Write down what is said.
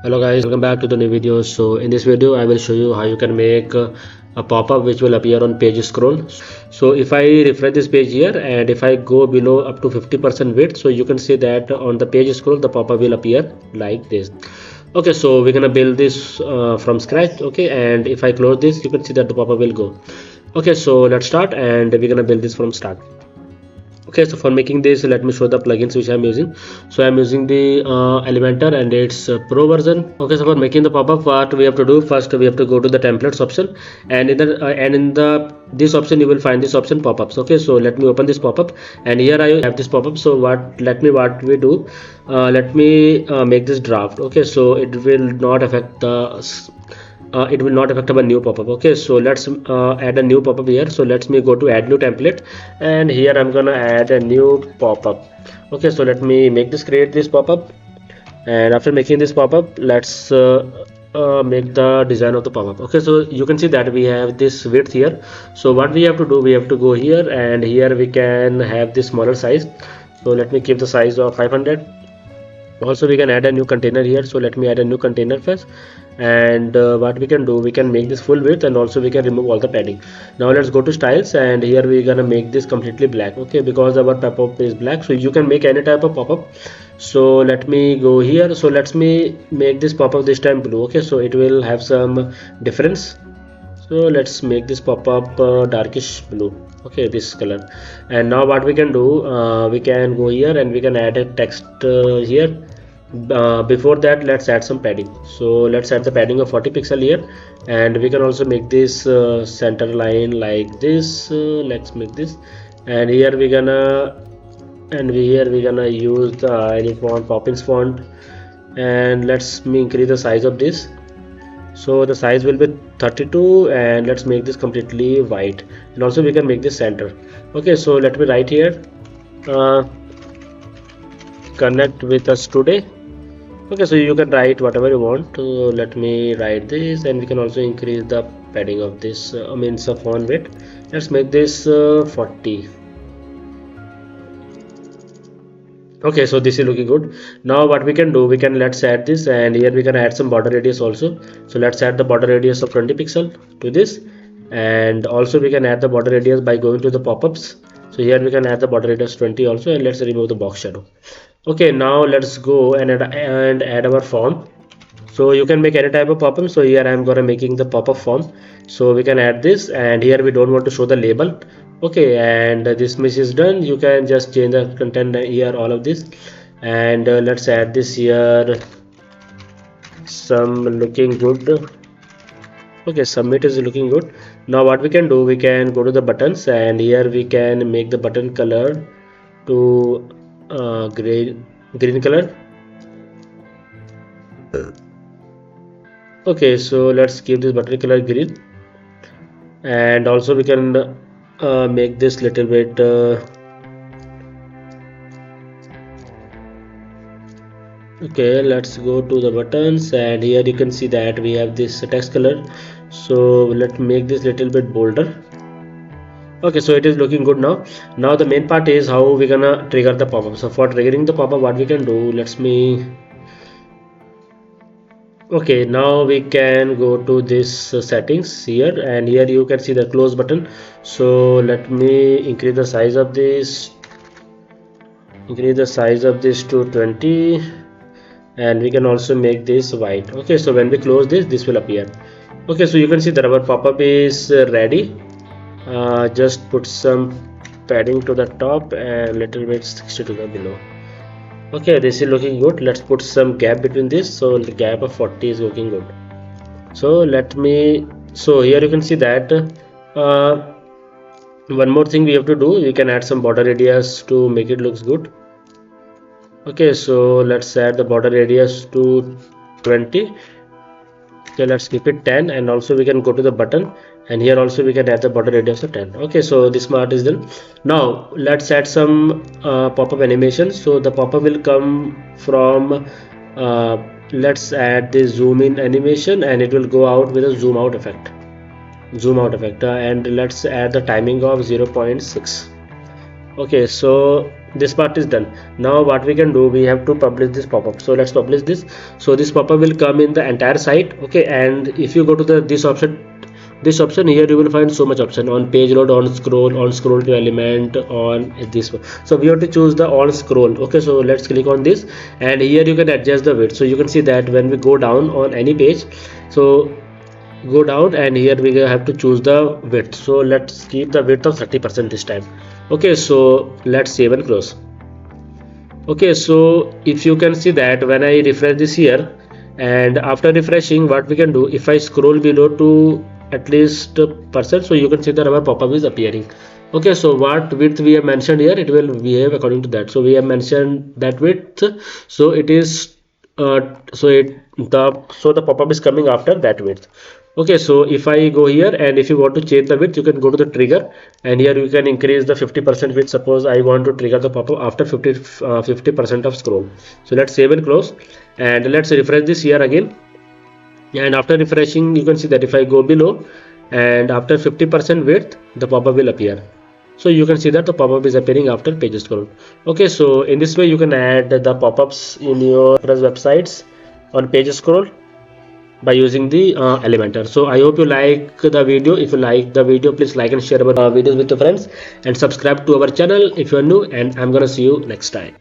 Hello guys, welcome back to the new video. So in this video I will show you how you can make a pop-up which will appear on page scroll. So if I refresh this page here and if I go below up to 50% width, so you can see that on the page scroll the pop-up will appear like this. Okay, so we're gonna build this from scratch. Okay, and if I close this, you can see that the pop-up will go. Okay, so let's start and we're gonna build this from start. Okay, so for making this, let me show the plugins which I'm using. So I'm using the Elementor and its pro version. Okay, so for making the pop-up, what we have to do first, we have to go to the templates option, and in the this option you will find this option pop-ups. Okay, so let me open this pop-up, and here I have this pop-up. So what we do, let me make this draft. Okay, so it will not affect our new pop-up. Okay, so let's add a new pop-up here. So let me go to add new template, and here I'm gonna add a new pop-up. Okay, so let me create this pop-up, and after making this pop-up, let's make the design of the pop-up. Okay, so you can see that we have this width here. So what we have to do, we have to go here, and here we can have this smaller size. So let me keep the size of 500. Also we can add a new container here. So let me add a new container first, and what we can do, we can make this full width, and also we can remove all the padding. Now let's go to styles, and here we're gonna make this completely black. Okay, because our pop-up is black, so you can make any type of pop-up. So let me go here. So let me make this pop-up this time blue. Okay, so it will have some difference. So let's make this pop-up darkish blue. Okay, this color. And now what we can do, we can go here and we can add a text here. Before that, let's add some padding. So let's add the padding of 40 pixel here, and we can also make this center line like this. Let's make this, and here we're gonna use the any font, Poppins font, and let's increase the size of this. So the size will be 32, and let's make this completely white, and also we can make this center. Okay, so let me write here, connect with us today. Okay, so you can write whatever you want. Let me write this, and we can also increase the padding of this means of font width. Let's make this 40. Okay, so this is looking good. Now what we can do, let's add this, and here we can add some border radius also. So let's add the border radius of 20 pixel to this, and also we can add the border radius by going to the pop-ups. So here we can add the border radius 20 also, and let's remove the box shadow. Okay, now let's go and add our form. So you can make any type of pop-up. So here I am gonna making the pop-up form. So we can add this, and here we don't want to show the label. Okay, and this mesh is done. You can just change the content here, all of this, and let's add this here, some looking good. Okay, submit is looking good. Now what we can do, we can go to the buttons, and here we can make the button color to green color. Okay, so let's keep this button color green, and also we can make this little bit okay, let's go to the buttons, and here you can see that we have this text color. So let's make this little bit bolder. Okay, so it is looking good now. Now the main part is how we're gonna trigger the pop-up. So for triggering the pop-up, what we can do, okay, now we can go to this settings here, and here you can see the close button. So let me increase the size of this to 20, and we can also make this white. Okay, so when we close this will appear. Okay, so you can see that our pop-up is ready. Just put some padding to the top and little bit 60 to the below. Okay, this is looking good. Let's put some gap between this. So the gap of 40 is looking good. So here you can see that one more thing we have to do, we can add some border radius to make it looks good. Okay, so let's add the border radius to 20. Okay, let's keep it 10, and also we can go to the button, and here also we can add the border radius of 10. Okay, so this part is done. Now let's add some pop-up animation. So the pop-up will come from let's add the zoom in animation, and it will go out with a zoom out effect, and let's add the timing of 0.6. Okay, so this part is done. Now what we can do, we have to publish this pop-up. So let's publish this. So this pop-up will come in the entire site. Okay, and if you go to this option here, you will find so much option on page load, on scroll to element, on this one. So we have to choose the on scroll. Okay, so let's click on this, and here you can adjust the width. So you can see that when we go down on any page, so go down, and here we have to choose the width. So let's keep the width of 30% this time. Okay, so let's save and close. Okay, so if you can see that when I refresh this here, and after refreshing, what we can do, if I scroll below to at least percent, so you can see that our pop-up is appearing. Okay, so what width we have mentioned here, it will behave according to that. So we have mentioned that width, so it is the pop-up is coming after that width. Okay, so if I go here, and if you want to change the width, you can go to the trigger, and here you can increase the 50% width. Suppose I want to trigger the pop-up after 50% of scroll. So let's save and close, and let's refresh this here again. And after refreshing, you can see that if I go below, and after 50% width, the pop-up will appear. So you can see that the pop-up is appearing after page scroll. Okay, so in this way you can add the pop-ups in your WordPress websites on page scroll by using the Elementor. So I hope you like the video. If you like the video, please like and share our videos with your friends, and subscribe to our channel if you are new, and I'm gonna see you next time.